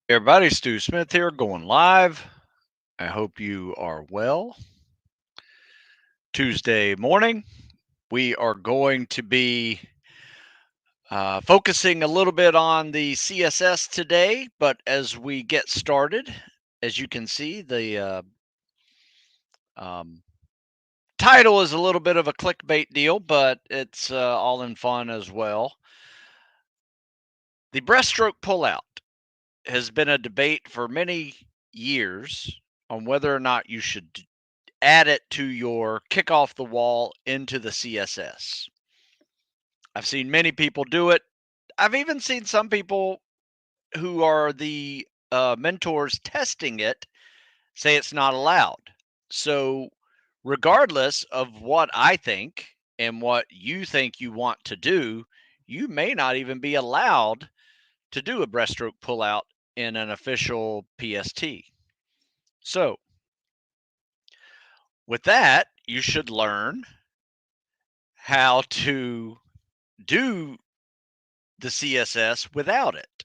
Everybody, Stu Smith here, going live. I hope you are well. Tuesday morning, we are going to be focusing a little bit on the CSS today, but as we get started, as you can see, the um, title is a little bit of a clickbait deal, but it's all in fun as well. The breaststroke pullout has been a debate for many years on whether or not you should add it to your kick off the wall into the CSS. I've seen many people do it. I've even seen some people who are the mentors testing it say it's not allowed. So, regardless of what I think and what you think you want to do, you may not even be allowed to do a breaststroke pullout in an official PST. So, with that, you should learn how to do the CSS without it.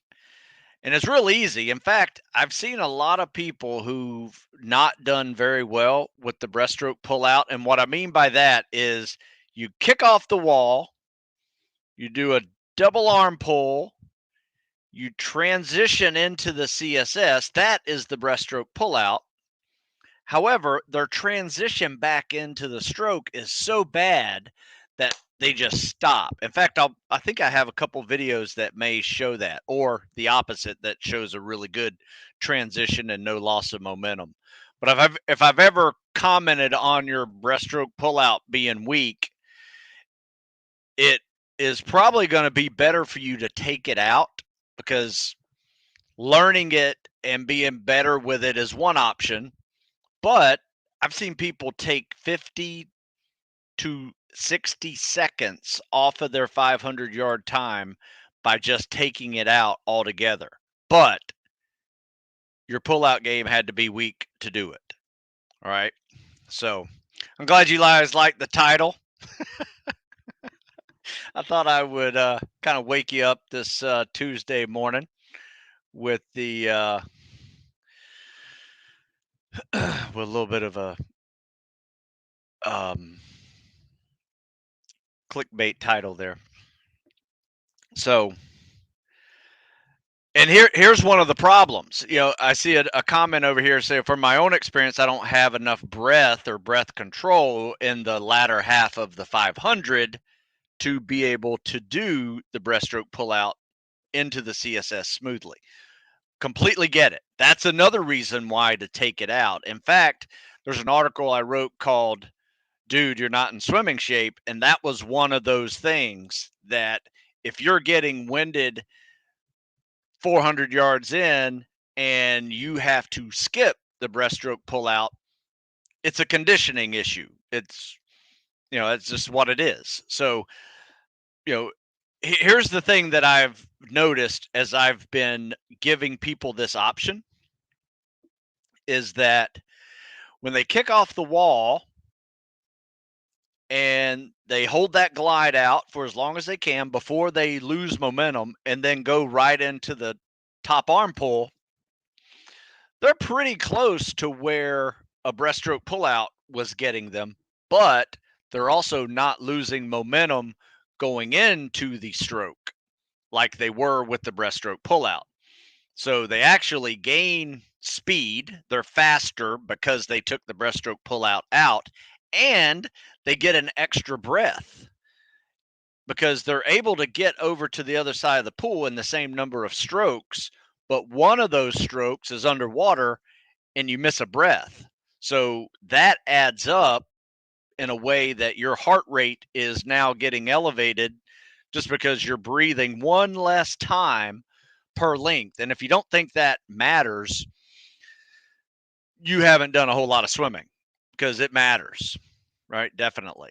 And it's real easy. In fact, I've seen a lot of people who've not done very well with the breaststroke pullout. And what I mean by that is you kick off the wall, you do a double arm pull, you transition into the CSS. That is the breaststroke pullout. However, their transition back into the stroke is so bad that they just stop. In fact, I think I have a couple videos that may show that, or the opposite, that shows a really good transition and no loss of momentum. But if I've ever commented on your breaststroke pullout being weak, it is probably going to be better for you to take it out, because learning it and being better with it is one option. But I've seen people take 50 to 60 seconds off of their 500-yard time by just taking it out altogether. But your pullout game had to be weak to do it. All right. So I'm glad you guys like the title. I thought I would kind of wake you up this Tuesday morning with the with a little bit of a um, clickbait title there. So, and here's one of the problems. I see a comment over here saying, from my own experience, I don't have enough breath or breath control in the latter half of the 500 to be able to do the breaststroke pullout into the CSS smoothly. Completely get it. That's another reason why to take it out. In fact, there's an article I wrote called "Dude, You're Not in Swimming Shape," and that was one of those things that if you're getting winded 400 yards in and you have to skip the breaststroke pullout, it's a conditioning issue. It's just what it is. So, here's the thing that I've noticed as I've been giving people this option is that when they kick off the wall and they hold that glide out for as long as they can before they lose momentum and then go right into the top arm pull, they're pretty close to where a breaststroke pullout was getting them, but they're also not losing momentum going into the stroke like they were with the breaststroke pullout. So they actually gain speed. They're faster because they took the breaststroke pullout out, and they get an extra breath because they're able to get over to the other side of the pool in the same number of strokes, but one of those strokes is underwater and you miss a breath. So that adds up in a way that your heart rate is now getting elevated just because you're breathing one less time per length. And if you don't think that matters, you haven't done a whole lot of swimming, because it matters, right? Definitely.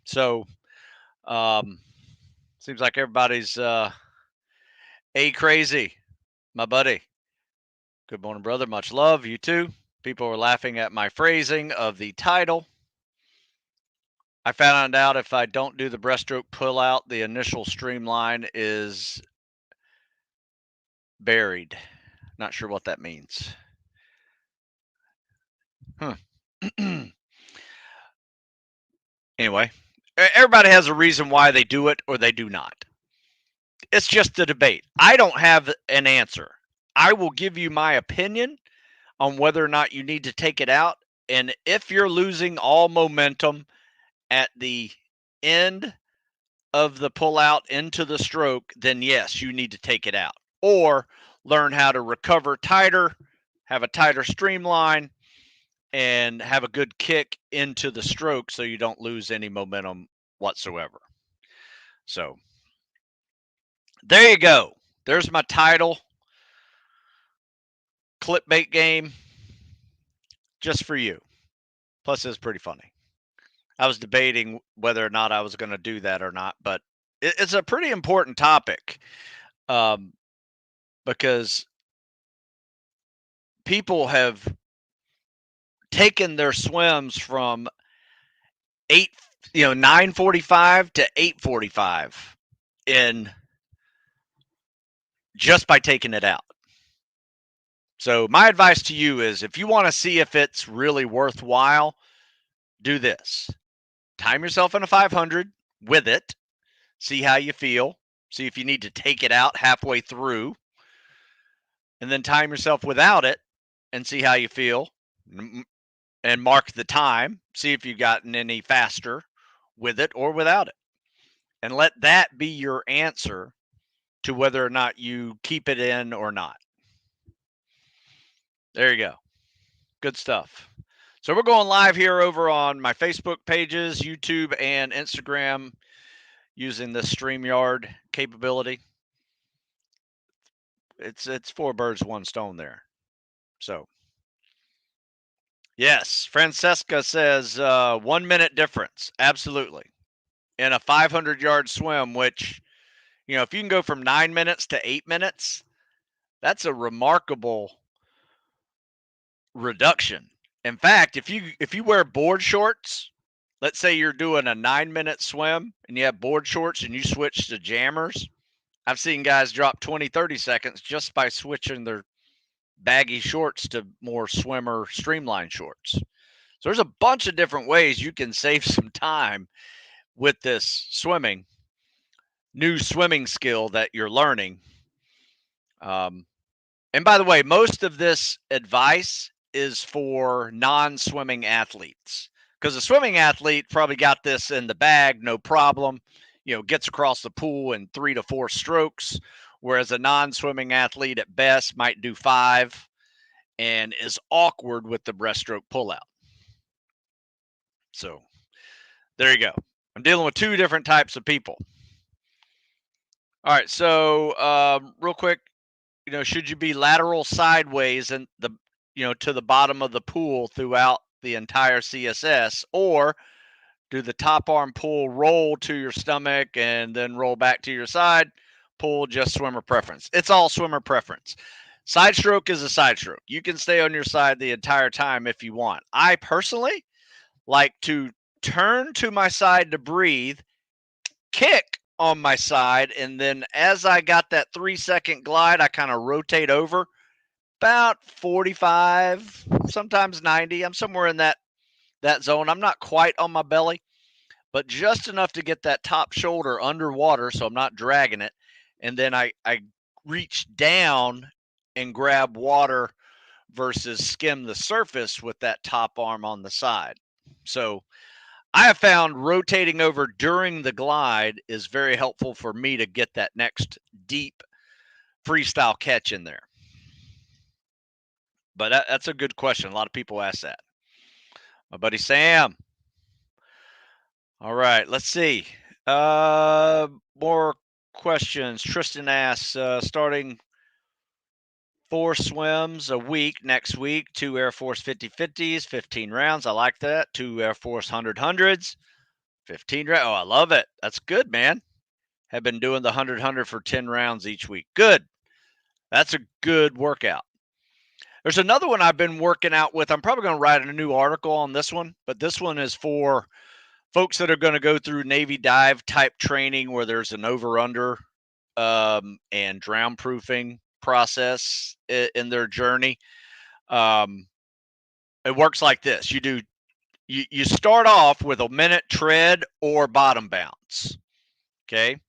So, seems like everybody's a crazy, my buddy. Good morning, brother. Much love. You too. People were laughing at my phrasing of the title. I found out if I don't do the breaststroke pullout, the initial streamline is buried. Not sure what that means. Anyway, everybody has a reason why they do it or they do not. It's just a debate. I don't have an answer. I will give you my opinion on whether or not you need to take it out. And if you're losing all momentum at the end of the pull out into the stroke, then yes, you need to take it out. Or learn how to recover tighter, have a tighter streamline, and have a good kick into the stroke so you don't lose any momentum whatsoever. So there you go. There's my title. Clickbait game just for you. Plus, it's pretty funny. I was debating whether or not I was going to do that or not, but it's a pretty important topic because people have taken their swims from 9:45 to 8:45 in just by taking it out. So my advice to you is if you want to see if it's really worthwhile, do this. Time yourself in a 500 with it. See how you feel. See if you need to take it out halfway through. And then time yourself without it and see how you feel. And mark the time. See if you've gotten any faster with it or without it. And let that be your answer to whether or not you keep it in or not. There you go. Good stuff. So we're going live here over on my Facebook pages, YouTube, and Instagram using the StreamYard capability. It's 4 birds, 1 stone there. So yes, Francesca says 1 minute difference. Absolutely. In a 500-yard swim, which, if you can go from 9 minutes to 8 minutes, that's a remarkable reduction. In fact, if you wear board shorts, let's say you're doing a 9-minute swim and you have board shorts and you switch to jammers, I've seen guys drop 20, 30 seconds just by switching their baggy shorts to more swimmer streamline shorts. So there's a bunch of different ways you can save some time with this new swimming skill that you're learning. And by the way, most of this advice is for non-swimming athletes, because a swimming athlete probably got this in the bag, no problem, gets across the pool in 3 to 4 strokes, whereas a non-swimming athlete at best might do 5 and is awkward with the breaststroke pullout. So there you go. I'm dealing with 2 different types of people. All right, so real quick, should you be lateral sideways and to the bottom of the pool throughout the entire CSS, or do the top arm pull roll to your stomach and then roll back to your side? Pull just swimmer preference. It's all swimmer preference. Side stroke is a side stroke. You can stay on your side the entire time if you want. I personally like to turn to my side to breathe, kick on my side, and then as I got that 3-second glide, I kind of rotate over about 45, sometimes 90. I'm somewhere in that zone. I'm not quite on my belly, but just enough to get that top shoulder underwater so I'm not dragging it. And then I reach down and grab water versus skim the surface with that top arm on the side. So I have found rotating over during the glide is very helpful for me to get that next deep freestyle catch in there. But that's a good question. A lot of people ask that. My buddy Sam. All right, let's see. More questions. Tristan asks, starting 4 swims a week next week, 2 Air Force 50-50s, 15 rounds. I like that. 2 Air Force 100-100s, 15 rounds. Oh, I love it. That's good, man. Have been doing the 100-100 for 10 rounds each week. Good. That's a good workout. There's another one I've been working out with. I'm probably going to write a new article on this one, but this one is for folks that are going to go through Navy dive type training where there's an over-under and drown proofing process in their journey. Um, it works like this: you start off with a minute tread or bottom bounce. Okay.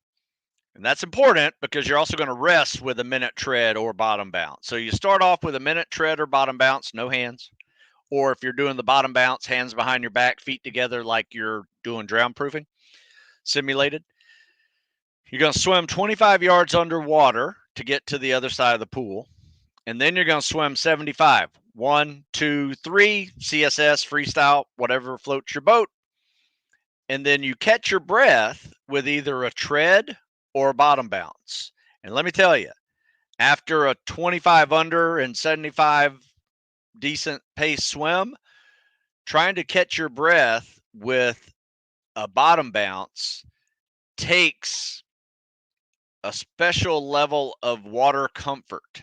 And that's important because you're also going to rest with a minute tread or bottom bounce. So you start off with a minute tread or bottom bounce, no hands. Or if you're doing the bottom bounce, hands behind your back, feet together, like you're doing drown proofing simulated. You're going to swim 25 yards underwater to get to the other side of the pool. And then you're going to swim 75. 1, 2, 3, CSS, freestyle, whatever floats your boat. And then you catch your breath with either a tread or a bottom bounce. And let me tell you, after a 25 under and 75 decent pace swim, trying to catch your breath with a bottom bounce takes a special level of water comfort,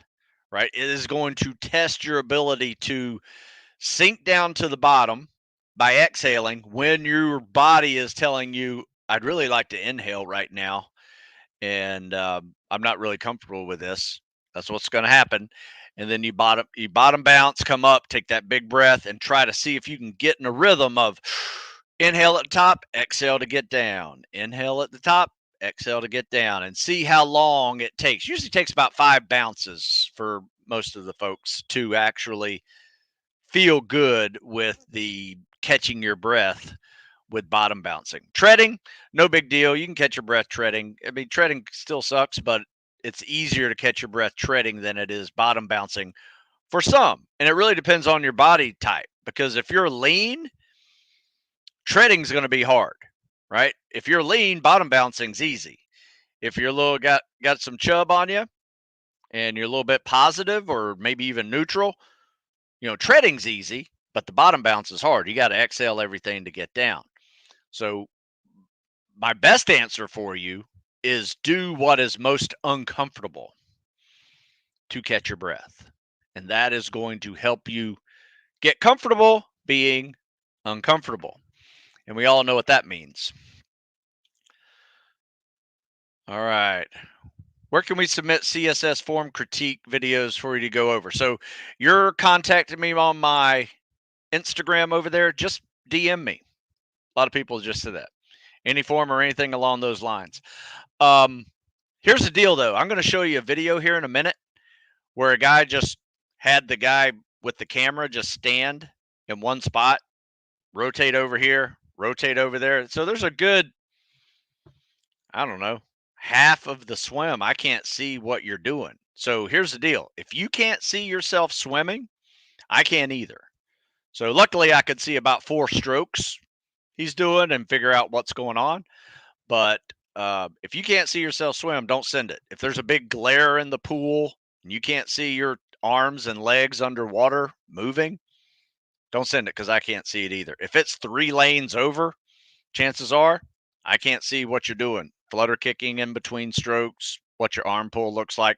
right? It is going to test your ability to sink down to the bottom by exhaling when your body is telling you, I'd really like to inhale right now. And I'm not really comfortable with this. That's what's going to happen. And then you bottom bounce, come up, take that big breath, and try to see if you can get in a rhythm of inhale at the top, exhale to get down. Inhale at the top, exhale to get down, and see how long it takes. Usually takes about 5 bounces for most of the folks to actually feel good with the catching your breath with bottom bouncing. Treading, no big deal. You can catch your breath treading. I mean, treading still sucks, but it's easier to catch your breath treading than it is bottom bouncing for some. And it really depends on your body type, because if you're lean, treading is going to be hard, right? If you're lean, bottom bouncing's easy. If you're a little got some chub on you and you're a little bit positive or maybe even neutral, treading's easy, but the bottom bounce is hard. You got to exhale everything to get down. So my best answer for you is do what is most uncomfortable to catch your breath. And that is going to help you get comfortable being uncomfortable. And we all know what that means. All right. Where can we submit CSS form critique videos for you to go over? So you're contacting me on my Instagram over there. Just DM me. A lot of people just say that. Any form or anything along those lines. Here's the deal, though. I'm going to show you a video here in a minute where a guy just had the guy with the camera just stand in one spot, rotate over here, rotate over there. So there's a good, I don't know, half of the swim. I can't see what you're doing. So here's the deal. If you can't see yourself swimming, I can't either. So luckily I could see about 4 strokes he's doing and figure out what's going on. But if you can't see yourself swim, don't send it. If there's a big glare in the pool and you can't see your arms and legs underwater moving, don't send it because I can't see it either. If it's 3 lanes over, chances are I can't see what you're doing. Flutter kicking in between strokes, what your arm pull looks like.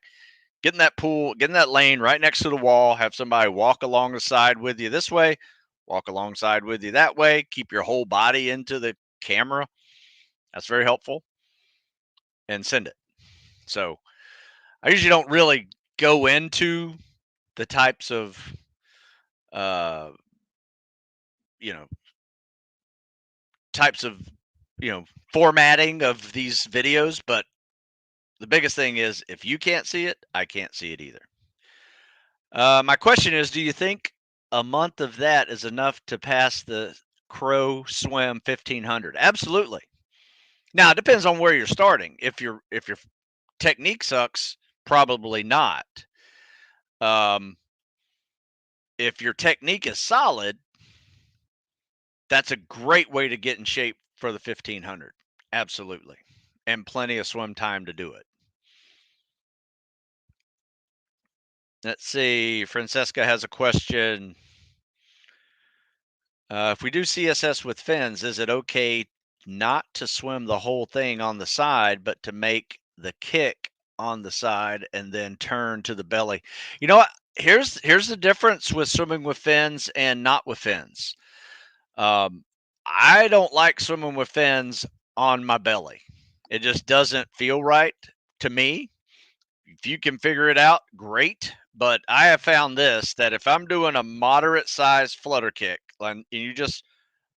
Get in that pool, get in that lane right next to the wall, have somebody walk along the side with you this way, walk alongside with you that way, keep your whole body into the camera. That's very helpful. And send it. So I usually don't really go into the types of, uh, you know, types of, formatting of these videos, but the biggest thing is if you can't see it, I can't see it either. My question is, do you think a month of that is enough to pass the Crow Swim 1500? Absolutely. Now it depends on where you're starting. If your technique sucks, probably not. Um, if your technique is solid, that's a great way to get in shape for the 1500. Absolutely. And plenty of swim time to do it. Let's see. Francesca has a question. If we do CSS with fins, is it okay not to swim the whole thing on the side, but to make the kick on the side and then turn to the belly? You know what? Here's the difference with swimming with fins and not with fins. I don't like swimming with fins on my belly. It just doesn't feel right to me. if you can figure it out, great. But I have found this, that if I'm doing a moderate size flutter kick, and you just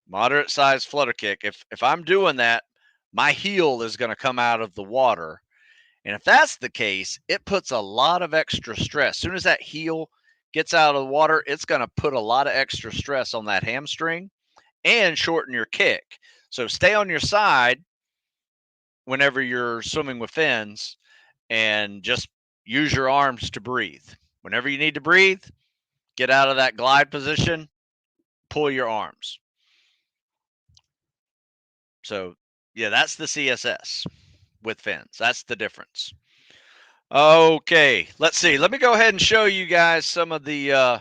moderate size flutter kick, if I'm doing that, my heel is going to come out of the water. And if that's the case, it puts a lot of extra stress. As soon as that heel gets out of the water, it's going to put a lot of extra stress on that hamstring and shorten your kick. So stay on your side whenever you're swimming with fins and just use your arms to breathe. Whenever you need to breathe, get out of that glide position, pull your arms. So, yeah, that's the CSS with fins. That's the difference. Okay, let's see. Let me go ahead and show you guys some of the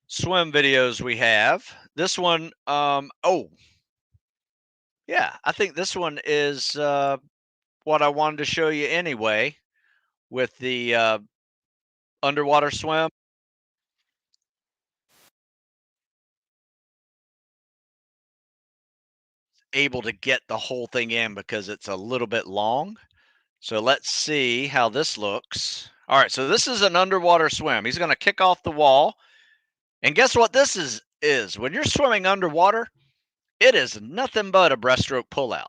swim videos we have. This one, oh, yeah, I think this one is what I wanted to show you anyway with the underwater swim. Able to get the whole thing in because it's a little bit long. So let's see how this looks. All right, so this is an underwater swim. He's going to kick off the wall. And guess what this is? When you're swimming underwater, it is nothing but a breaststroke pullout.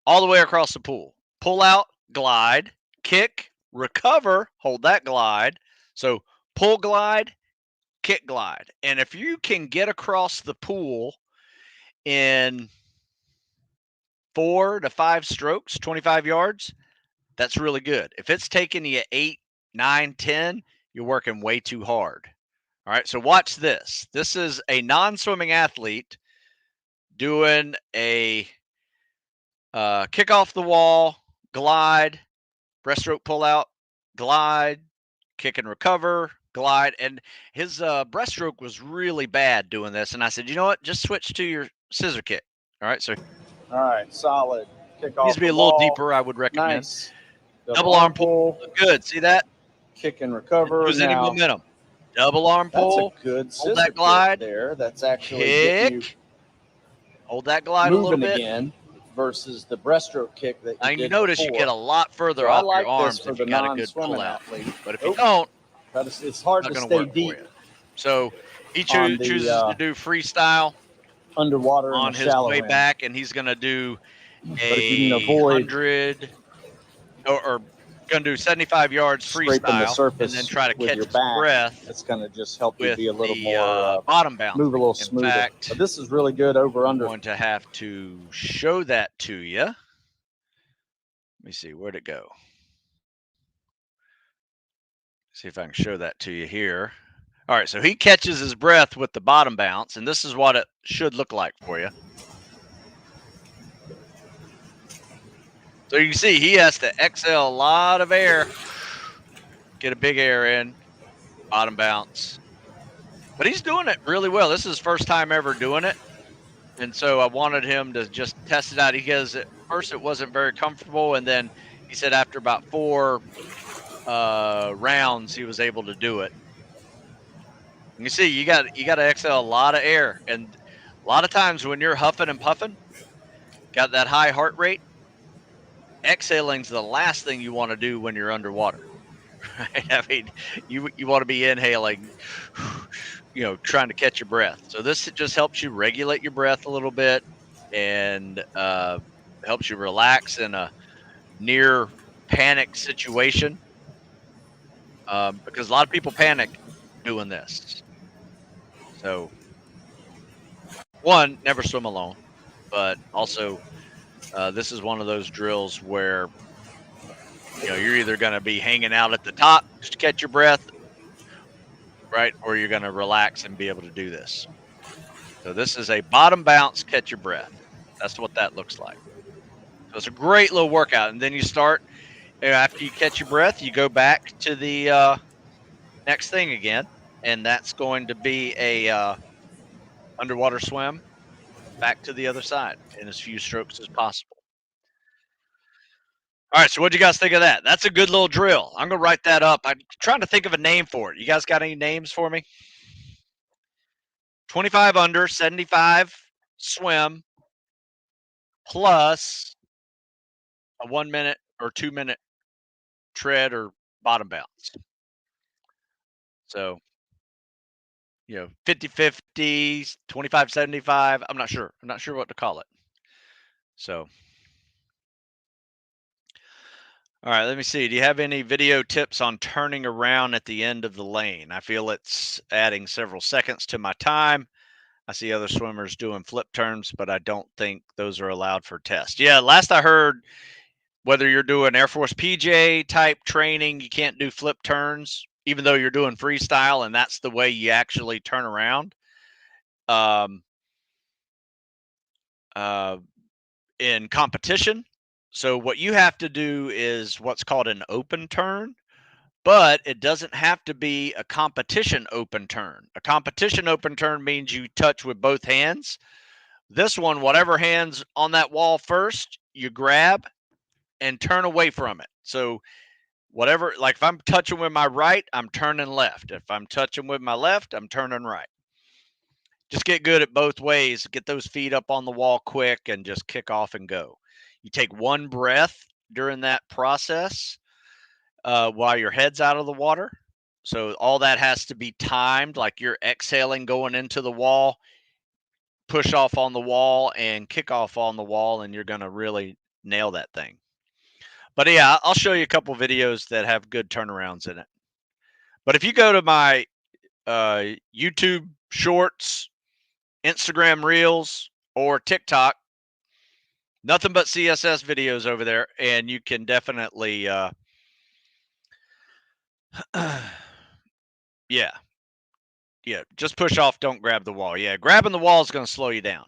All the way across the pool. Pull out, glide, kick, recover, hold that glide. So pull glide, kick glide. And if you can get across the pool in 4 to 5 strokes, 25 yards, that's really good. If it's taking you 8, 9, 10, you're working way too hard. All right, so watch this. This is a non-swimming athlete doing a kick off the wall, glide, breaststroke pull out, glide, kick and recover, glide. And his breaststroke was really bad doing this. And I said, you know what? Just switch to your scissor kick. All right, so all right, solid. Kick off needs to be the a little wall. deeper, I would recommend. Nice. Double arm pull. Good. See that? Kick and recover. Didn't lose any now, momentum. Double arm pull. That's a good hold that glide there. That's actually kick. you hold that glide a little bit again versus the breaststroke kick that you and did you notice before. you get a lot further so up like your arms for if the you got a good pull out. athlete. But if you don't, it's hard it's to not stay work deep for you. So he on the, chooses to do freestyle underwater on his way back, and he's going to do But if you can a avoid 100 or going to do 75 yards scraping the freestyle and surface then try to with catch your his back, breath it's going to just help you with be a little the more bottom bounce. move a little In smoother. fact, But this is really good over I'm under. going to have to show that to you. Let me see, where'd it go? See if I can show that to you here. All right, so he catches his breath with the bottom bounce, and this is what it should look like for you. So you can see he has to exhale a lot of air, get a big air in, bottom bounce. But he's doing it really well. This is his first time ever doing it. And so I wanted him to just test it out. He goes, at first it wasn't very comfortable. And then he said after about 4 rounds, he was able to do it. You see, you got to exhale a lot of air. And a lot of times when you're huffing and puffing, got that high heart rate, exhaling's the last thing you want to do when you're underwater. Right? I mean, you want to be inhaling, trying to catch your breath. So this just helps you regulate your breath a little bit and helps you relax in a near panic situation because a lot of people panic doing this. So, one, never swim alone, but also this is one of those drills where you're either going to be hanging out at the top just to catch your breath, right, or you're going to relax and be able to do this. So this is a bottom bounce, catch your breath. That's what that looks like. So it's a great little workout. And then you start, after you catch your breath, you go back to the next thing again. And that's going to be a underwater swim back to the other side in as few strokes as possible. All right, so what do you guys think of that? That's a good little drill. I'm going to write that up. I'm trying to think of a name for it. You guys got any names for me? 25 under, 75 swim, plus a 1 minute or 2 minute tread or bottom bounce. So, 50-50, 25-75. I'm not sure. I'm not sure what to call it. So, all right, let me see. Do you have any video tips on turning around at the end of the lane? I feel it's adding several seconds to my time. I see other swimmers doing flip turns, but I don't think those are allowed for tests. Yeah, last I heard, whether you're doing Air Force PJ type training, you can't do flip turns, even though you're doing freestyle, and that's the way you actually turn around. In competition. So what you have to do is what's called an open turn, but it doesn't have to be a competition open turn. A competition open turn means you touch with both hands. This one, whatever hand's on that wall first, you grab and turn away from it. So whatever, like if I'm touching with my right, I'm turning left. If I'm touching with my left, I'm turning right. Just get good at both ways. Get those feet up on the wall quick and just kick off and go. You take one breath during that process while your head's out of the water. So all that has to be timed, like you're exhaling going into the wall, push off on the wall and kick off on the wall, and you're going to really nail that thing. But yeah, I'll show you a couple videos that have good turnarounds in it. But if you go to my YouTube shorts, Instagram reels, or TikTok, nothing but CSS videos over there, and you can definitely yeah, just push off, don't grab the wall. Yeah, grabbing the wall is going to slow you down.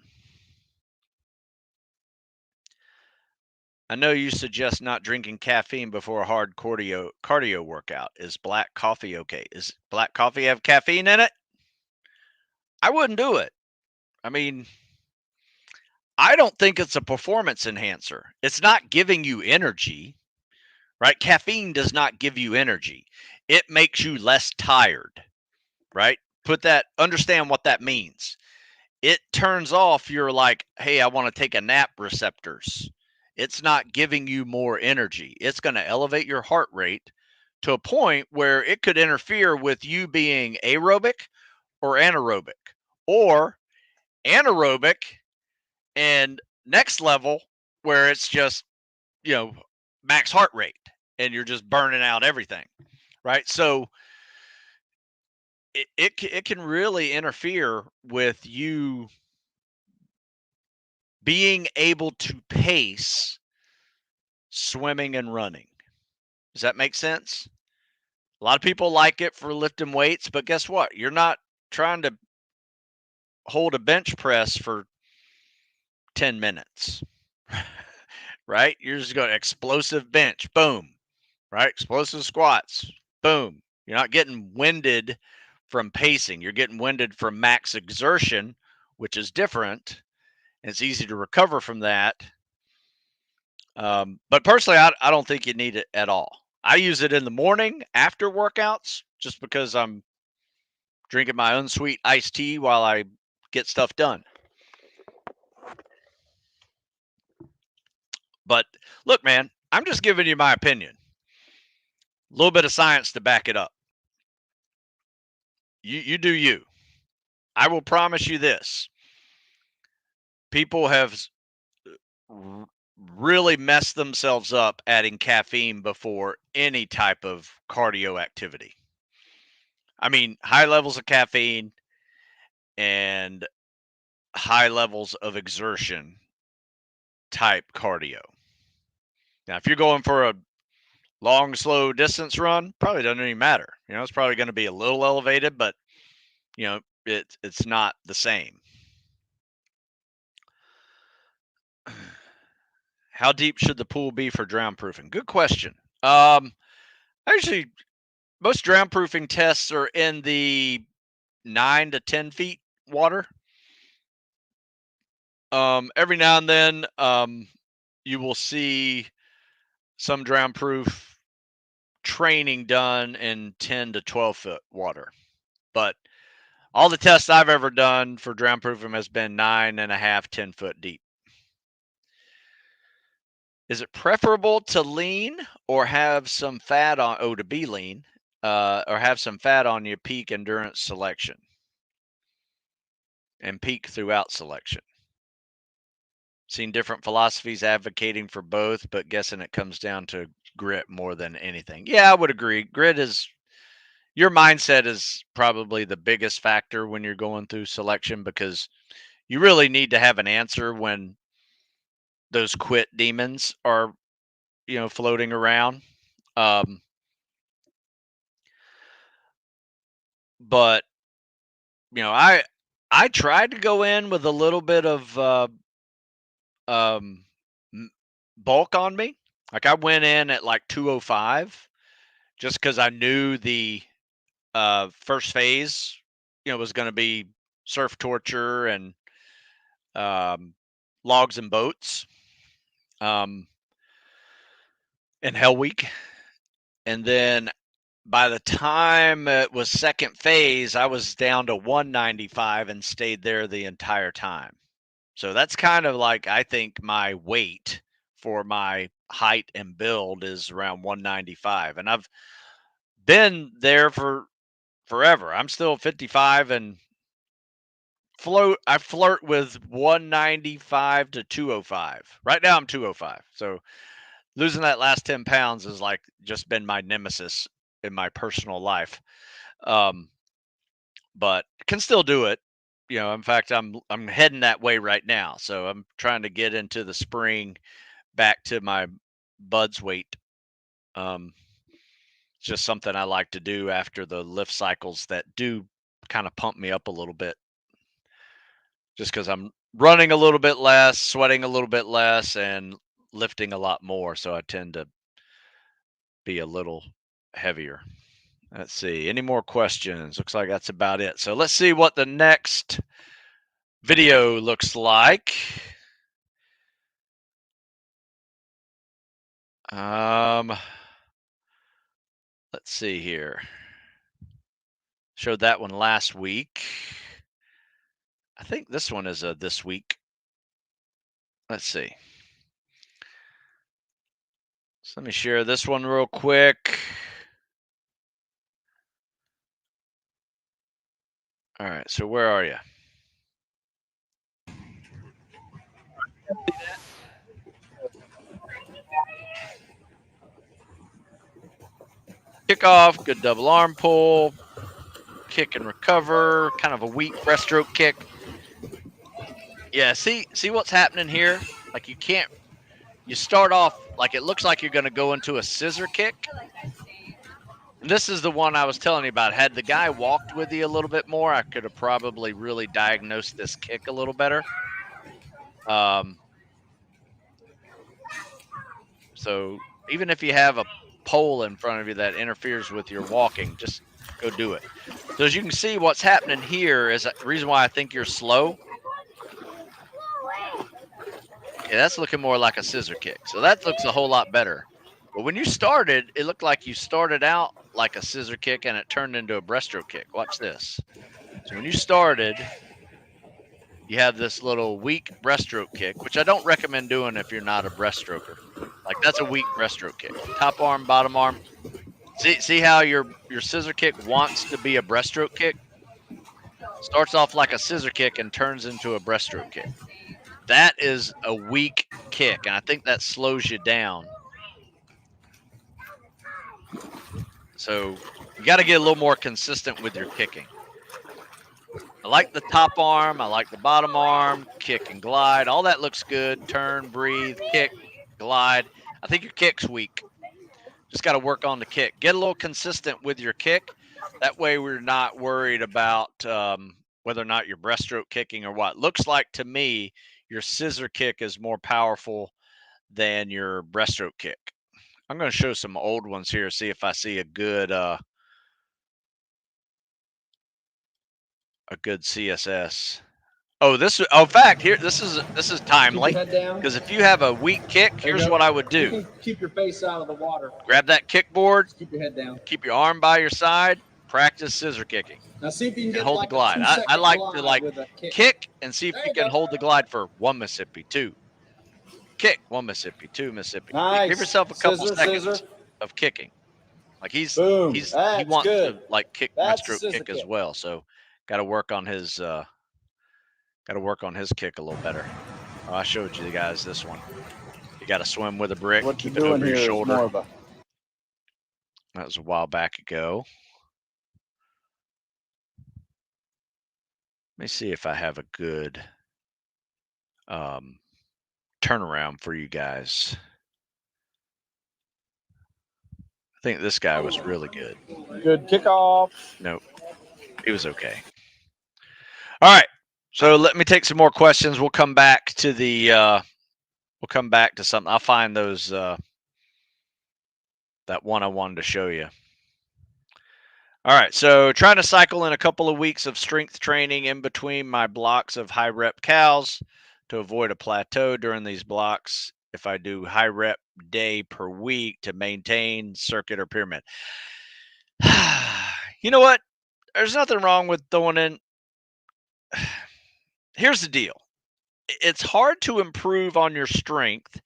I know you suggest not drinking caffeine before a hard cardio workout. Is black coffee okay? Is black coffee have caffeine in it? I wouldn't do it. I mean, I don't think it's a performance enhancer. It's not giving you energy, right? Caffeine does not give you energy. It makes you less tired, right? Understand what that means. It turns off your like, hey, I want to take a nap receptors. It's not giving you more energy. It's going to elevate your heart rate to a point where it could interfere with you being aerobic or anaerobic, or anaerobic and next level where it's just, max heart rate and you're just burning out everything, right? So it can really interfere with you being able to pace swimming and running. Does that make sense? A lot of people like it for lifting weights, but guess what? You're not trying to hold a bench press for 10 minutes, right? You're just going explosive bench, boom, right? Explosive squats, boom. You're not getting winded from pacing. You're getting winded from max exertion, which is different. And it's easy to recover from that. But personally, I don't think you need it at all. I use it in the morning after workouts just because I'm drinking my own sweet iced tea while I get stuff done. But look, man, I'm just giving you my opinion. A little bit of science to back it up. You do you. I will promise you this. People have really messed themselves up adding caffeine before any type of cardio activity. I mean, high levels of caffeine and high levels of exertion type cardio. Now, if you're going for a long, slow distance run, probably doesn't even matter. It's probably going to be a little elevated, but it's not the same. How deep should the pool be for drown proofing? Good question. Actually, most drown proofing tests are in the 9 to 10 feet water. Every now and then, you will see some drown proof training done in 10 to 12-foot water. But all the tests I've ever done for drown proofing has been 9.5, 10-foot deep. Is it preferable to lean or have some fat on, to be lean, or have some fat on your peak endurance selection and peak throughout selection? Seen different philosophies advocating for both, but guessing it comes down to grit more than anything. Yeah, I would agree. Grit is, your mindset is probably the biggest factor when you're going through selection, because you really need to have an answer when those quit demons are, floating around. Um, but I tried to go in with a little bit of um, bulk on me. Like I went in at like 205 just because I knew the first phase, was going to be surf torture and um, logs and boats, um, and Hell Week. And then by the time it was second phase, I was down to 195 and stayed there the entire time. So that's kind of like, I think my weight for my height and build is around 195. And I've been there for forever. I'm still 55 and I flirt with 195 to 205. Right now I'm 205. So losing that last 10 pounds has like just been my nemesis in my personal life. Um, but can still do it. In fact, I'm heading that way right now. So I'm trying to get into the spring back to my buds weight. It's just something I like to do after the lift cycles that do kind of pump me up a little bit, just because I'm running a little bit less, sweating a little bit less, and lifting a lot more. So I tend to be a little heavier. Let's see. Any more questions? Looks like that's about it. So let's see what the next video looks like. Let's see here. Showed that one last week. I think this one is this week. Let's see. So let me share this one real quick. All right, so where are you? Kick off, good double arm pull, kick and recover, kind of a weak breaststroke kick. Yeah, see what's happening here? Like you start off like it looks like you're going to go into a scissor kick. And this is the one I was telling you about. Had the guy walked with you a little bit more, I could have probably really diagnosed this kick a little better. So even if you have a pole in front of you that interferes with your walking, just go do it. So as you can see, what's happening here is the reason why I think you're slow. Okay, that's looking more like a scissor kick. So that looks a whole lot better. But when you started, it looked like you started out like a scissor kick and it turned into a breaststroke kick. Watch this. So when you started, you have this little weak breaststroke kick, which I don't recommend doing if you're not a breaststroker. Like that's a weak breaststroke kick. Top arm, bottom arm. See how your scissor kick wants to be a breaststroke kick? Starts off like a scissor kick and turns into a breaststroke kick. That is a weak kick, and I think that slows you down. So you got to get a little more consistent with your kicking. I like the top arm. I like the bottom arm, kick and glide. All that looks good. Turn, breathe, kick, glide. I think your kick's weak. Just got to work on the kick. Get a little consistent with your kick. That way we're not worried about whether or not you're breaststroke kicking or what. Looks like to me your scissor kick is more powerful than your breaststroke kick. I'm going to show some old ones here, see if I see a good CSS. Oh, in fact, here this is timely, because if you have a weak kick, here's what I would do. You can keep your face out of the water. Grab that kickboard. Just keep your head down. Keep your arm by your side. Practice scissor kicking. Now see if you can get hold like the glide. I like to kick. kick and see if you can hold the glide for 1 Mississippi, 2, Kick. 1 Mississippi, 2 Mississippi. Nice. Give yourself a couple Scissor, seconds scissor. of kicking. Like he Boom. That's wants good. to like kick That's a breaststroke scissor kick as kick. well. So got to work on his kick a little better. Oh, I showed you guys this one. You got to swim with a brick, What keep you're it doing over your here is shoulder. more of a That was a while back ago. Let me see if I have a good turnaround for you guys. I think this guy was really good. good kickoff. Nope, he was okay. All right, so let me take some more questions. We'll come back to the we'll come back to something. I'll find those that one I wanted to show you. All right, so trying to cycle in a couple of weeks of strength training in between my blocks of high rep cows to avoid a plateau during these blocks. If I do high rep day per week to maintain circuit or pyramid. You know what? There's nothing wrong with throwing in. Here's the deal. It's hard to improve on your strength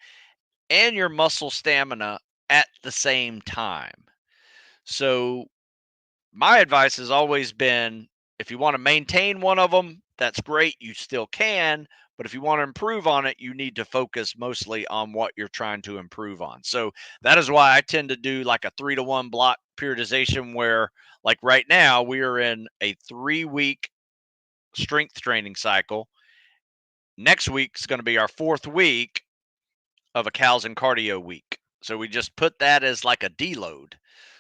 and your muscle stamina at the same time. So my advice has always been, if you want to maintain one of them, that's great. You still can. But if you want to improve on it, you need to focus mostly on what you're trying to improve on. So that is why I tend to do like a 3-to-1 block periodization where, like right now, we are in a 3-week strength training cycle. Next week is going to be our 4th week of a cows and cardio week. So we just put that as like a deload.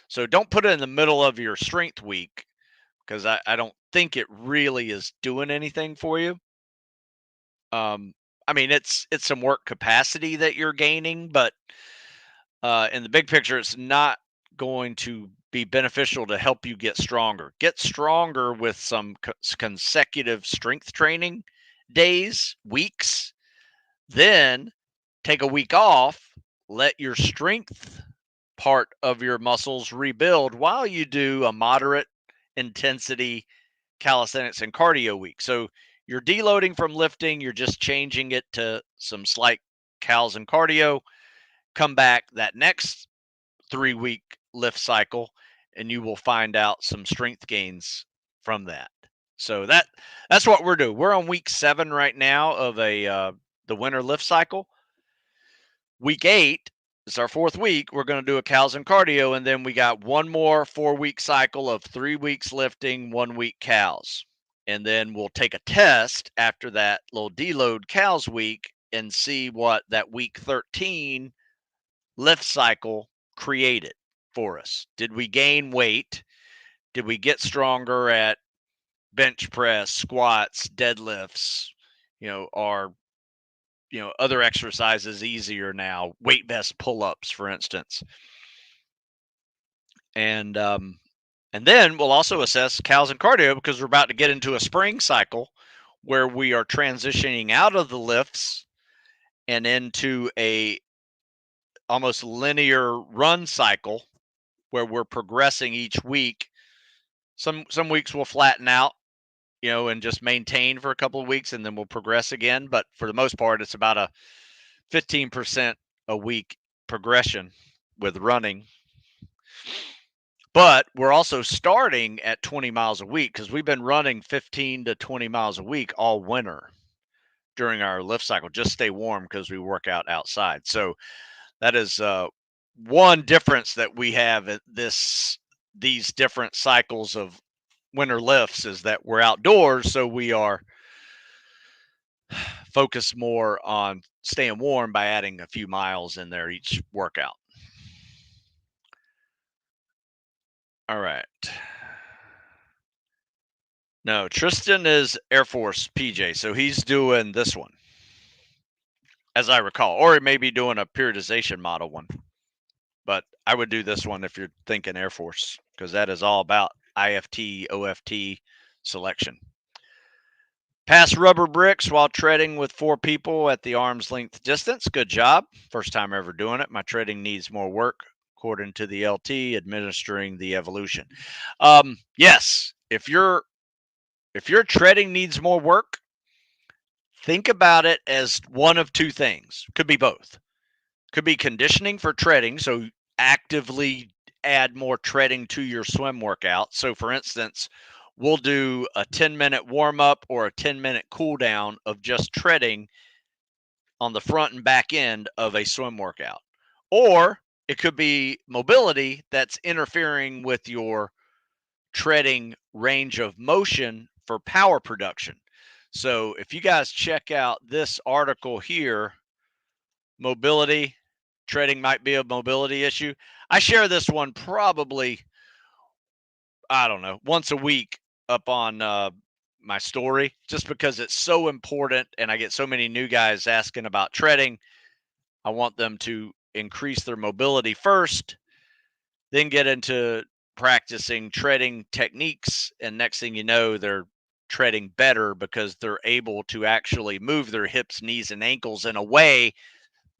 So don't put it in the middle of your strength week because I don't think it really is doing anything for you. I mean, it's some work capacity that you're gaining, but in the big picture, it's not going to be beneficial to help you get stronger. Get stronger with some consecutive strength training days, weeks, then take a week off, let your strength part of your muscles rebuild while you do a moderate intensity calisthenics and cardio week. So you're deloading from lifting, you're just changing it to some slight cals and cardio. Come back that next 3-week lift cycle, and you will find out some strength gains from that. So that's what we're doing. We're on week 7 right now of the winter lift cycle. Week 8 is our 4th week. We're going to do a cows and cardio, and then we got one more 4-week cycle of 3 weeks lifting, 1 week cows. And then we'll take a test after that little deload cows week and see what that week 13 lift cycle created for us. Did we gain weight? Did we get stronger at bench press, squats, deadlifts, or other exercises easier now, weight vest pull-ups, for instance. And then we'll also assess cows and cardio because we're about to get into a spring cycle where we are transitioning out of the lifts and into a almost linear run cycle where we're progressing each week. Some weeks we'll flatten out, and just maintain for a couple of weeks, and then we'll progress again. But for the most part, it's about a 15% a week progression with running. But we're also starting at 20 miles a week because we've been running 15 to 20 miles a week all winter during our lift cycle. Just stay warm because we work out outside. So that is one difference that we have at these different cycles of winter lifts is that we're outdoors, so we are focused more on staying warm by adding a few miles in there each workout. All right. No, Tristan is Air Force PJ, so he's doing this one, as I recall, or he may be doing a periodization model one. But I would do this one if you're thinking Air Force, because that is all about IFT, OFT selection. Pass rubber bricks while treading with 4 people at the arm's length distance. Good job. First time ever doing it. My treading needs more work, according to the LT administering the evolution. Yes, if your treading needs more work, think about it as one of two things. Could be both. Could be conditioning for treading, so actively add more treading to your swim workout. So for instance, we'll do a 10-minute warm up or a 10-minute cool down of just treading on the front and back end of a swim workout. Or it could be mobility that's interfering with your treading range of motion for power production. So if you guys check out this article here, mobility, treading might be a mobility issue. I share this one probably, I don't know, once a week up on my story, just because it's so important and I get so many new guys asking about treading. I want them to increase their mobility first, then get into practicing treading techniques. And next thing you know, they're treading better because they're able to actually move their hips, knees, and ankles in a way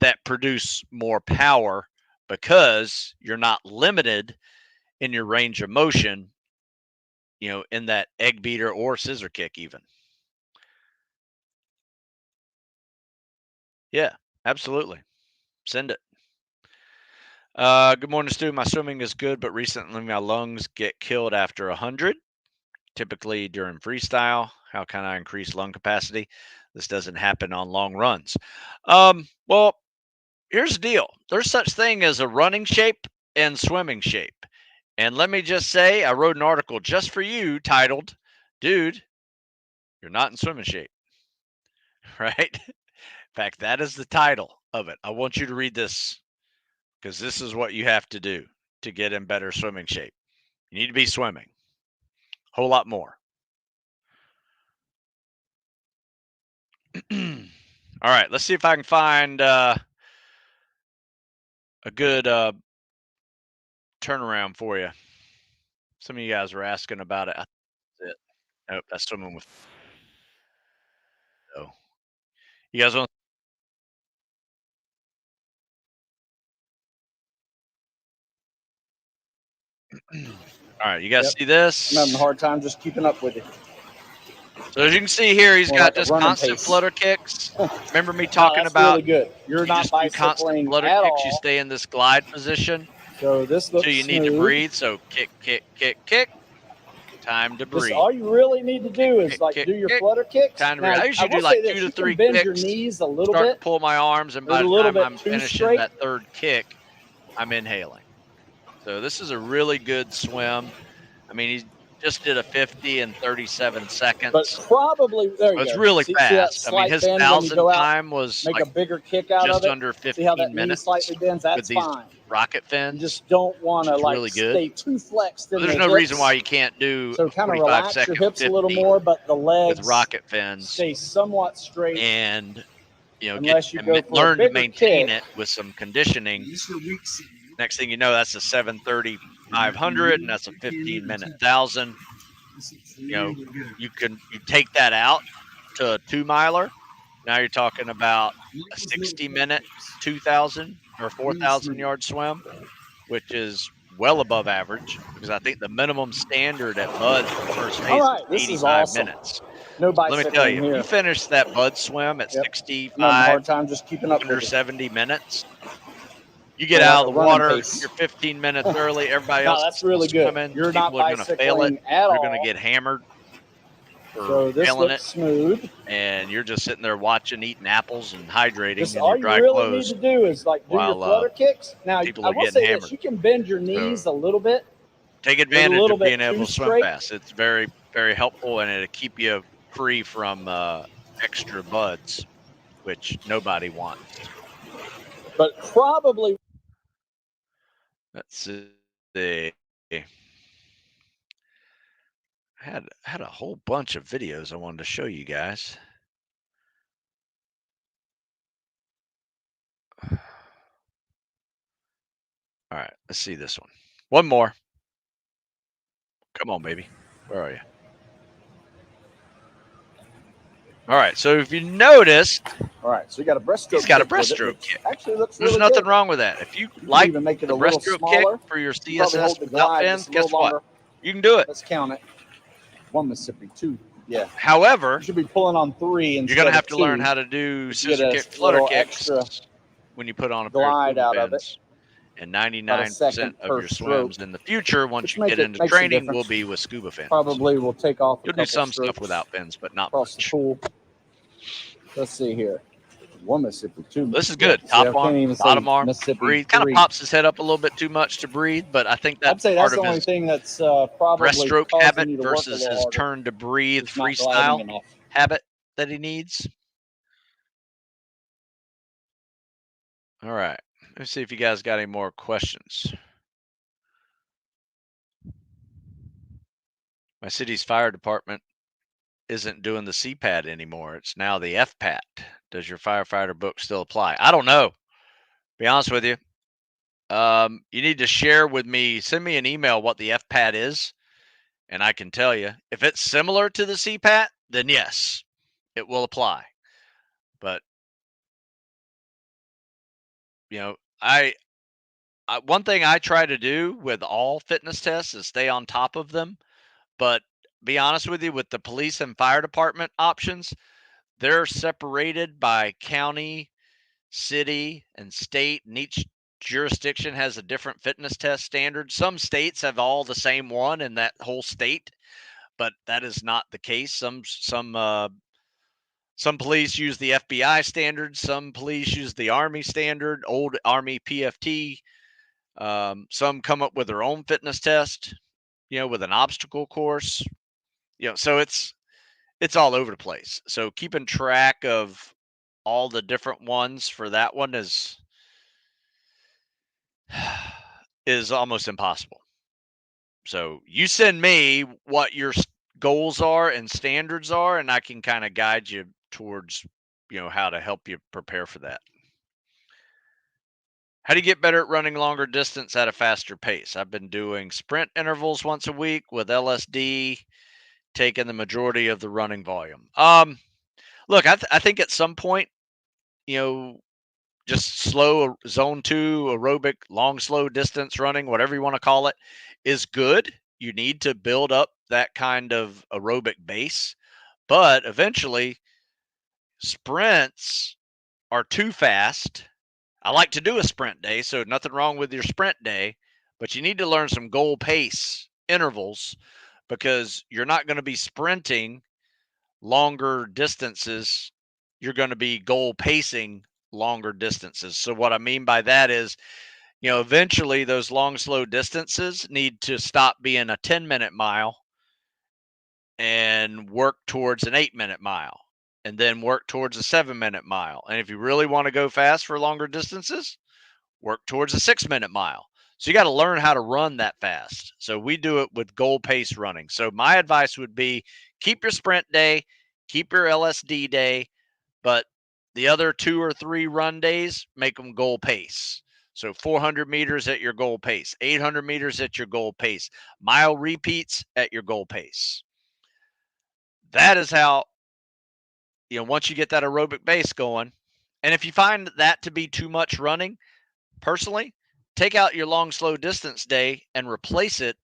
that produce more power because you're not limited in your range of motion, in that egg beater or scissor kick even. Yeah, absolutely. Send it. Good morning, Stu. My swimming is good, but recently my lungs get killed after 100, typically during freestyle. How can I increase lung capacity? This doesn't happen on long runs. Well, here's the deal. There's such thing as a running shape and swimming shape. And let me just say, I wrote an article just for you titled, Dude, You're Not in Swimming Shape. Right? In fact, that is the title of it. I want you to read this because this is what you have to do to get in better swimming shape. You need to be swimming a whole lot more. All right, let's see if I can find a good turnaround for you. Some of you guys were asking about it. That's it. Nope, that's swimming with. Oh, you guys want? All right, you guys see this? I'm having a hard time just keeping up with it. So as you can see here, he's More got like a just running constant pace. flutter kicks. Remember me No, talking that's about really good. You're not just do constant bicycling flutter at kicks. You all. stay in this glide position. So this looks So you need to smooth. breathe. So kick, kick, kick, kick. Time to breathe. All you really need to do is kick, do your kick. flutter kicks. Time to Now, breathe. I usually do like 2 to 3 bend kicks. your knees a little Start bit. to pull my arms, and They're by a the little time bit I'm too finishing straight. that third kick, I'm inhaling. So this is a really good swim. I mean, he just did a 50 in 37 seconds. But probably there you It's go. really see fast. that I mean, slight his bend when you 1,000 go out, time was make like a bigger kick out just of it. under See how 15 that knee minutes slightly bends? with That's these fine. rocket You fins. just don't want to really good. stay too flexed in There's the no hips. reason why you can't do So a kind of 45 relax second your hips 50 a little more, but the legs with rocket fins stay somewhat straight. and unless you go for learn a to maintain kick. it with some conditioning. Next thing you know, that's a 7:30 500, and that's a 15-minute 1,000. You take that out to a 2-miler. Now you're talking about a 60-minute 2,000 or 4,000 yard swim, which is well above average because I think the minimum standard at Bud's first phase is 85 minutes. No Let me tell you, here. if you finish that Bud swim at 65, I'm having a hard time just keeping up under with 70 minutes, you get More out like of the a running water, pace. you're 15 minutes early, everybody No, else that's is still really good. swimming. You're not People are going to fail it. bicycling at They're going to all. get hammered for So this failing looks it, smooth. and you're just sitting there watching, eating apples and hydrating in all your you dry really need clothes to do is do your while flutter kicks. Now, people I are will getting say hammered. this: you can bend your knees a little bit. Take advantage little of being bit able too to swim straight. fast. It's very, very helpful, and it'll keep you free from extra buds, which nobody wants. But probably. Let's see. I had a whole bunch of videos I wanted to show you guys. All right, let's see this one. One more. Come on, baby. Where are you? All right, so if you noticed, all right, so you got a breaststroke. He's got a breaststroke kick. Actually, looks There's really nothing good. wrong with that. If you like even make it the a little breaststroke smaller, kick for your you probably hold CSS the without glide fins, just a little guess what? longer. You can do it. Let's count it. 1 Mississippi, 2 Yeah. However, You should be pulling on 3 instead you're going to have of to 2. learn how to do You scissor get a kick, flutter little kicks extra when you put on a pair of glide swivel out of it. fins. And About a 99% second of per your stroke, swims in the future, once which you get into makes a training, will difference. be with scuba fins. Probably will take off a You'll do couple some strokes stuff without fins, but not across the much. pool. Let's see here. One Mississippi, 2. This is Yeah, good. see, Top I can't arm, even say bottom arm, Mississippi breathe. Kind of 3. pops his head up a little bit too much to breathe, but I think that's I'd say part that's the of only his thing that's probably breaststroke causing habit you to work a versus little his harder. turn to breathe It's not gliding freestyle enough. habit that he needs. All right. Let's see if you guys got any more questions. My city's fire department isn't doing the CPAT anymore. It's now the FPAT. Does your firefighter book still apply? I don't know. Be honest with you. You need to share with me, send me an email what the FPAT is, and I can tell you. If it's similar to the CPAT, then yes, it will apply. But you know, one thing I try to do with all fitness tests is stay on top of them. But be honest with you, with the police and fire department options, they're separated by county, city, and state, and each jurisdiction has a different fitness test standard. Some states have all the same one in that whole state, but that is not the case. Some police use the FBI standard. Some police use the Army standard, old Army PFT. Some come up with their own fitness test, with an obstacle course. So it's all over the place. So keeping track of all the different ones for that one is almost impossible. So you send me what your goals are and standards are, and I can kind of guide you towards, how to help you prepare for that. How do you get better at running longer distance at a faster pace? I've been doing sprint intervals once a week with LSD, taking the majority of the running volume. Look, I think at some point, just slow zone 2 aerobic long slow distance running, whatever you want to call it, is good. You need to build up that kind of aerobic base, but eventually sprints are too fast. I like to do a sprint day, so nothing wrong with your sprint day, but you need to learn some goal pace intervals, because you're not going to be sprinting longer distances. You're going to be goal pacing longer distances. So what I mean by that is, eventually those long, slow distances need to stop being a 10-minute mile and work towards an 8-minute mile, and then work towards a 7-minute mile. And if you really want to go fast for longer distances, work towards a 6-minute mile. So you got to learn how to run that fast. So we do it with goal pace running. So my advice would be keep your sprint day, keep your LSD day, but the other 2 or 3 run days, make them goal pace. So 400 meters at your goal pace, 800 meters at your goal pace, mile repeats at your goal pace. That is how, once you get that aerobic base going, and if you find that to be too much running, personally, take out your long, slow distance day and replace it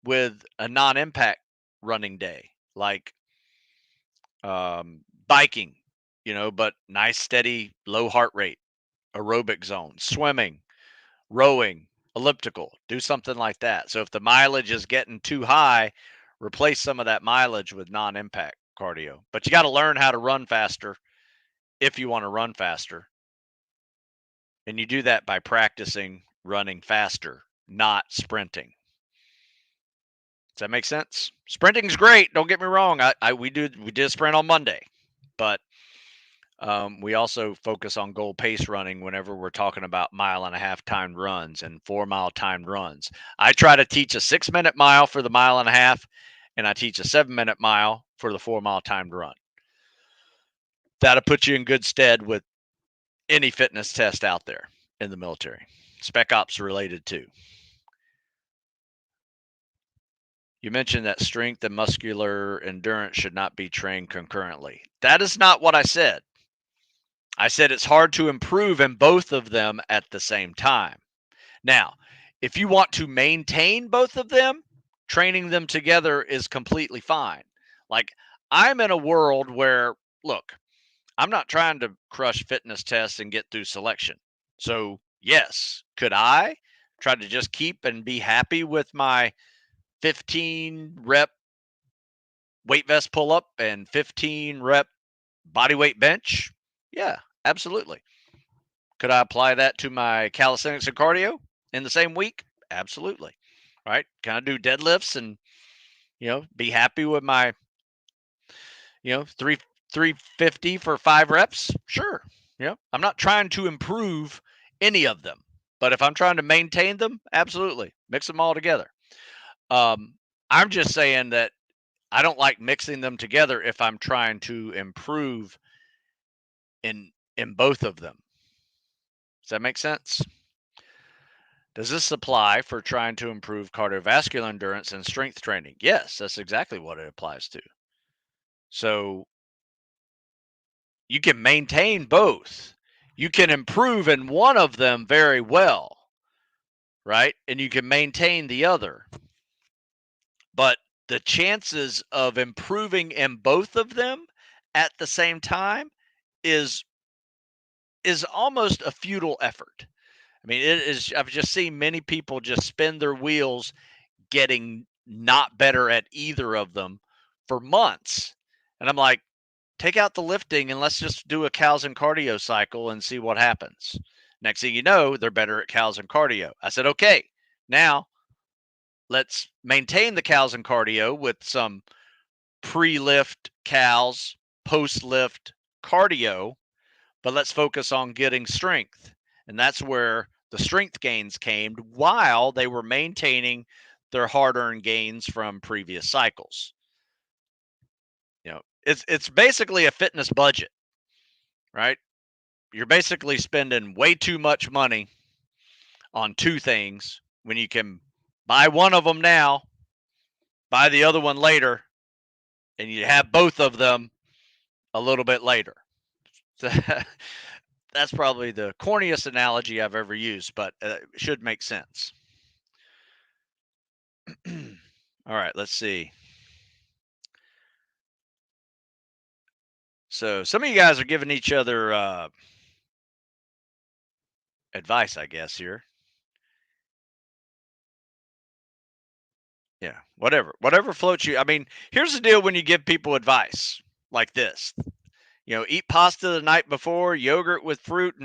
with a non-impact running day, like biking, but nice, steady, low heart rate, aerobic zone, swimming, rowing, elliptical, do something like that. So if the mileage is getting too high, replace some of that mileage with non-impact cardio. But you got to learn how to run faster if you want to run faster. And you do that by practicing running faster, not sprinting. Does that make sense? Sprinting's great. Don't get me wrong. We did a sprint on Monday, but we also focus on goal pace running whenever we're talking about 1.5-mile timed runs and 4-mile timed runs. I try to teach a 6-minute mile for the 1.5-mile, and I teach a 7-minute mile for the 4-mile timed run. That'll put you in good stead with any fitness test out there in the military. Spec Ops related too. You mentioned that strength and muscular endurance should not be trained concurrently. That is not what I said. I said it's hard to improve in both of them at the same time. Now, if you want to maintain both of them, training them together is completely fine. Like, I'm in a world where, look, I'm not trying to crush fitness tests and get through selection. So, yes, could I try to just keep and be happy with my 15 rep weight vest pull up and 15 rep body weight bench? Yeah, absolutely. Could I apply that to my calisthenics and cardio in the same week? Absolutely. Right? Can I do deadlifts and, be happy with my, 350 for 5 reps? Sure. I'm not trying to improve any of them, but if I'm trying to maintain them, absolutely. Mix them all together. Um, I'm just saying that I don't like mixing them together if I'm trying to improve in both of them. Does that make sense? Does this apply for trying to improve cardiovascular endurance and strength training? Yes, that's exactly what it applies to. So you can maintain both. You can improve in one of them very well, right? And you can maintain the other. But the chances of improving in both of them at the same time is almost a futile effort. I mean, it is. I've just seen many people just spin their wheels getting not better at either of them for months. And I'm like, take out the lifting and let's just do a cows and cardio cycle and see what happens. Next thing you know, they're better at cows and cardio. I said, okay, now let's maintain the cows and cardio with some pre-lift cows, post-lift cardio, but let's focus on getting strength. And that's where the strength gains came while they were maintaining their hard-earned gains from previous cycles. It's basically a fitness budget, right? You're basically spending way too much money on two things when you can buy one of them now, buy the other one later, and you have both of them a little bit later. That's probably the corniest analogy I've ever used, but it should make sense. All right, let's see. So some of you guys are giving each other advice, I guess, here. Yeah, whatever floats you. I mean, here's the deal when you give people advice like this. Eat pasta the night before, yogurt with fruit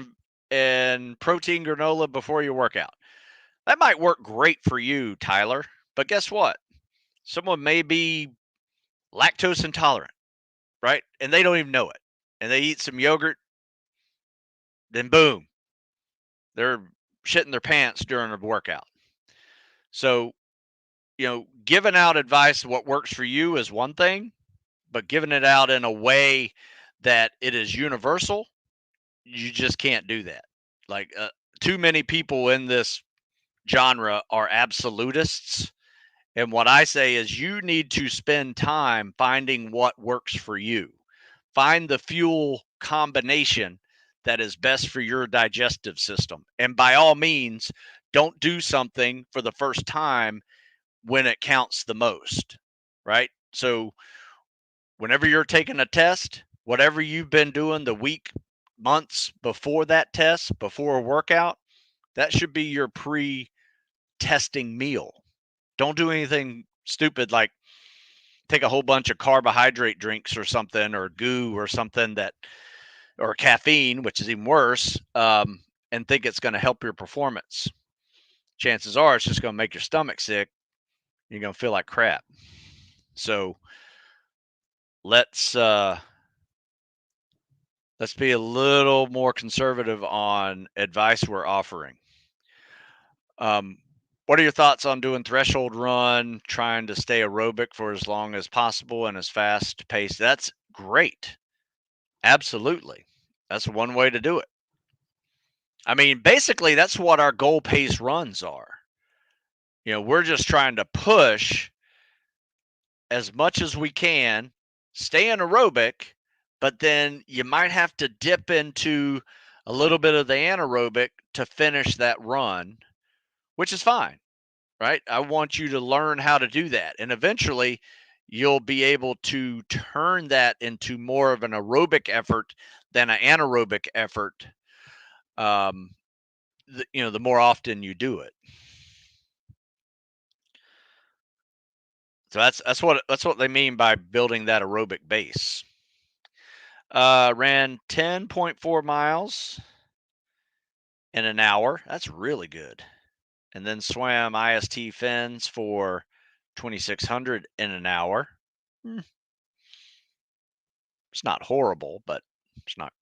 and protein granola before your workout. That might work great for you, Tyler, but guess what? Someone may be lactose intolerant, right? And they don't even know it. And they eat some yogurt, then boom, they're shitting their pants during a workout. So, giving out advice, what works for you is one thing, but giving it out in a way that it is universal, you just can't do that. Like, too many people in this genre are absolutists. And what I say is you need to spend time finding what works for you. Find the fuel combination that is best for your digestive system. And by all means, don't do something for the first time when it counts the most, right? So, whenever you're taking a test, whatever you've been doing the week, months before that test, before a workout, that should be your pre-testing meal. Don't do anything stupid like take a whole bunch of carbohydrate drinks or something, or goo or something or caffeine, which is even worse, and think it's going to help your performance. Chances are it's just going to make your stomach sick. You're going to feel like crap. So let's be a little more conservative on advice we're offering. What are your thoughts on doing threshold run, trying to stay aerobic for as long as possible and as fast paced? That's great. Absolutely. That's one way to do it. I mean, basically, that's what our goal pace runs are. We're just trying to push as much as we can, stay aerobic, but then you might have to dip into a little bit of the anaerobic to finish that run, which is fine, right? I want you to learn how to do that. And eventually, you'll be able to turn that into more of an aerobic effort than an anaerobic effort. The more often you do it. So that's what they mean by building that aerobic base. Ran 10.4 miles in an hour. That's really good. And then swam IST fins for 2,600 in an hour. It's not horrible, but it's not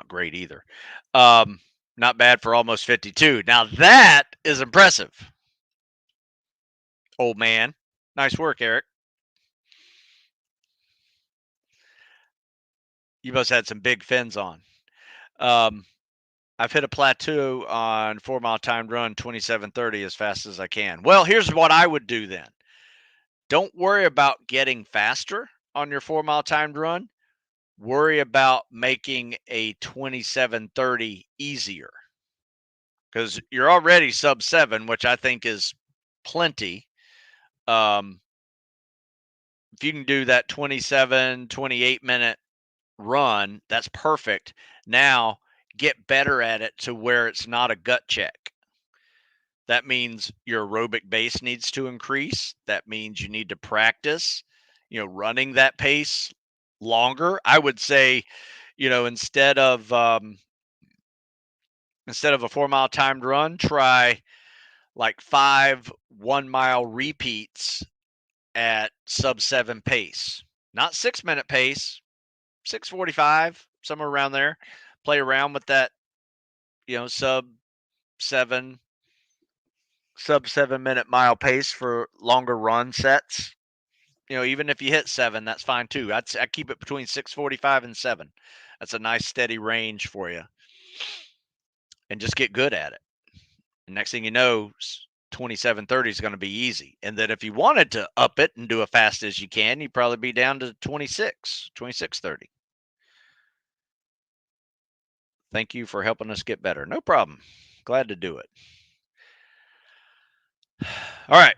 great either. Not bad for almost 52. Now that is impressive, old man. Nice work, Eric. You must have had some big fins on. I've hit a plateau on 4-mile timed run 27:30 as fast as I can. Well, here's what I would do then. Don't worry about getting faster on your 4-mile timed run. Worry about making a 27:30 easier, because you're already sub 7, which I think is plenty. If you can do that 27, 28-minute run, that's perfect. Now get better at it to where it's not a gut check. That means your aerobic base needs to increase. That means you need to practice, running that pace longer. I would say, instead of a 4-mile timed run, try like 5 1-mile repeats at sub 7 pace, not 6-minute pace, 6:45, somewhere around there. Play around with that, sub 7-minute mile pace for longer run sets. Even if you hit 7, that's fine too. I keep it between 6:45 and 7. That's a nice steady range for you, and just get good at it. And next thing you know, 27:30 is going to be easy. And then if you wanted to up it and do as fast as you can, you'd probably be down to 26:30. Thank you for helping us get better. No problem. Glad to do it. All right.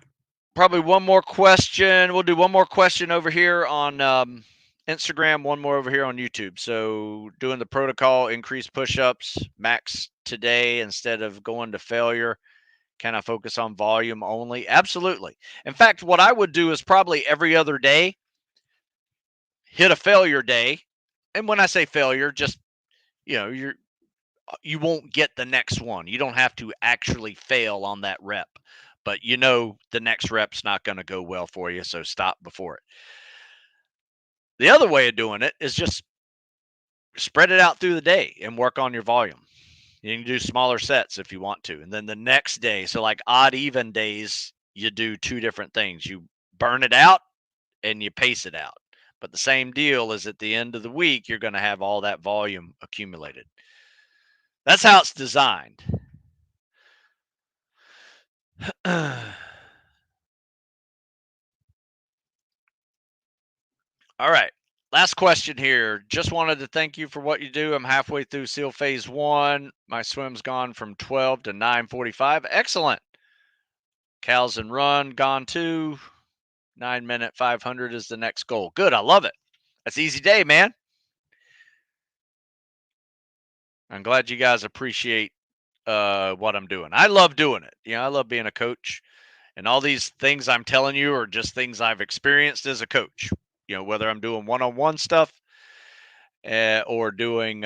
Probably one more question. We'll do one more question over here on Instagram, one more over here on YouTube. So doing the protocol, increase push-ups, max today instead of going to failure. Can I focus on volume only? Absolutely. In fact, what I would do is probably every other day hit a failure day. And when I say failure, just, you won't get the next one. You don't have to actually fail on that rep, but the next rep's not going to go well for you, so stop before it. The other way of doing it is just spread it out through the day and work on your volume. You can do smaller sets if you want to. And then the next day, so like odd even days, you do 2 different things. You burn it out and you pace it out. But the same deal is at the end of the week, you're going to have all that volume accumulated. That's how it's designed. All right. Last question here. Just wanted to thank you for what you do. I'm halfway through SEAL Phase 1. My swim's gone from 12 to 9:45. Excellent. Cows and run gone too. 9-minute 500 is the next goal. Good. I love it. That's easy day, man. I'm glad you guys appreciate what I'm doing. I love doing it. I love being a coach. And all these things I'm telling you are just things I've experienced as a coach. Whether I'm doing one-on-one stuff or doing,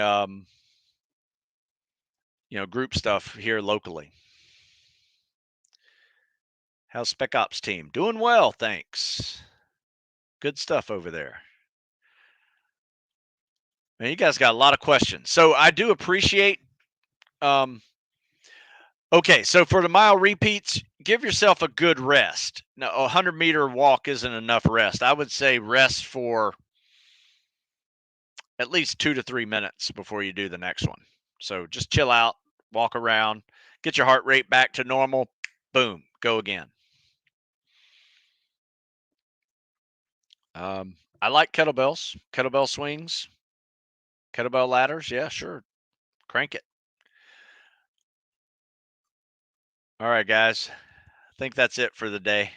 group stuff here locally. How's Spec Ops team? Doing well, thanks. Good stuff over there. Man, you guys got a lot of questions. So I do appreciate. Okay, so for the mile repeats, give yourself a good rest. Now, a 100-meter walk isn't enough rest. I would say rest for at least 2 to 3 minutes before you do the next one. So just chill out, walk around, get your heart rate back to normal. Boom, go again. I like kettlebells, kettlebell swings, kettlebell ladders. Yeah, sure. Crank it. All right, guys. I think that's it for the day.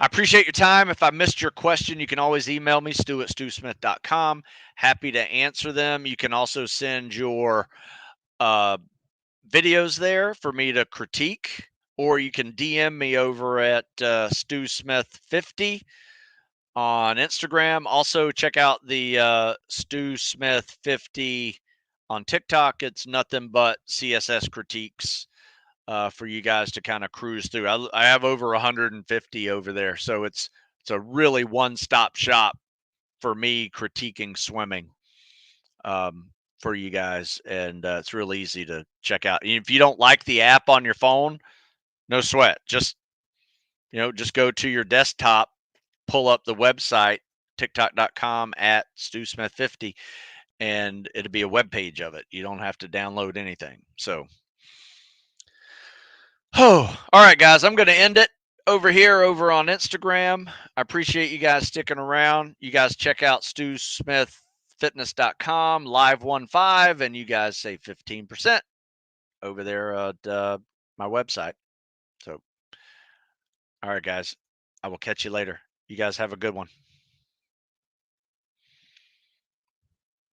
I appreciate your time. If I missed your question, you can always email me, stu@stusmith.com. Happy to answer them. You can also send your videos there for me to critique, or you can DM me over at StuSmith50 on Instagram. Also, check out the StuSmith50 on TikTok. It's nothing but CSS critiques for you guys to kind of cruise through. I have over 150 over there, so it's a really one-stop shop for me critiquing swimming for you guys, and it's real easy to check out. If you don't like the app on your phone, no sweat. Just just go to your desktop, pull up the website tiktok.com at StuSmith50, and it'll be a web page of it. You don't have to download anything. So all right, guys, I'm going to end it over here over on Instagram. I appreciate you guys sticking around. You guys check out StuSmithFitness.com, live15, and you guys save 15% over there at my website. So, all right, guys, I will catch you later. You guys have a good one.